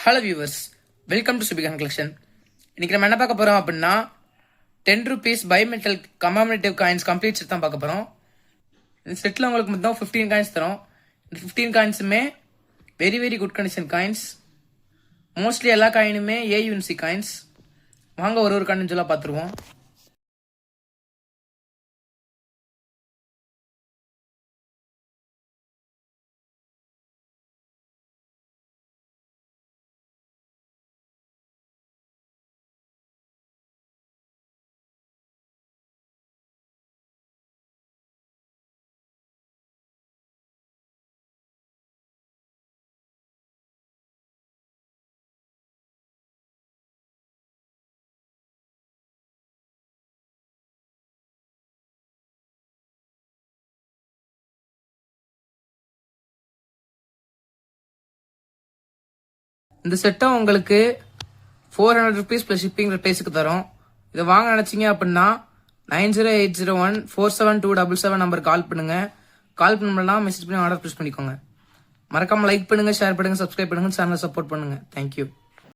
Hello viewers, welcome to Subikan collection. இன்னைக்கு நம்ம என்ன பார்க்க போறோம் அப்படின்னா 10 rupees bimetal commemorative coins complete set தான் பார்க்க போறோம். இந்த செட்டில் உங்களுக்கு மொத்தம் 15 காயின்ஸ் தரும். இந்த 15 காயின்ஸுமே very very good condition coins. Mostly எல்லா காயினுமே ஏயுஎன்சி காயின்ஸ். வாங்க ஒரு காயின் சொல்ல பார்த்துருவோம். இந்த செட்டை உங்களுக்கு 400 rupees ப்ளஸ் ஷிப்பிங் ரிப்ளேஸுக்கு தரும். இதை வாங்க நினைச்சீங்க அப்படின்னா 9080147277 நம்பர் கால் பண்ணுங்க. கால் பண்ணலாம், மெசேஜ் பண்ணி ஆர்டர் ப்ளேஸ் பண்ணிக்கோங்க. மறக்காம லைக் பண்ணுங்க, ஷேர் பண்ணுங்க, சப்ஸ்கிரைப் பண்ணுங்க, சேனலை சப்போர்ட் பண்ணுங்க. தேங்க்யூ.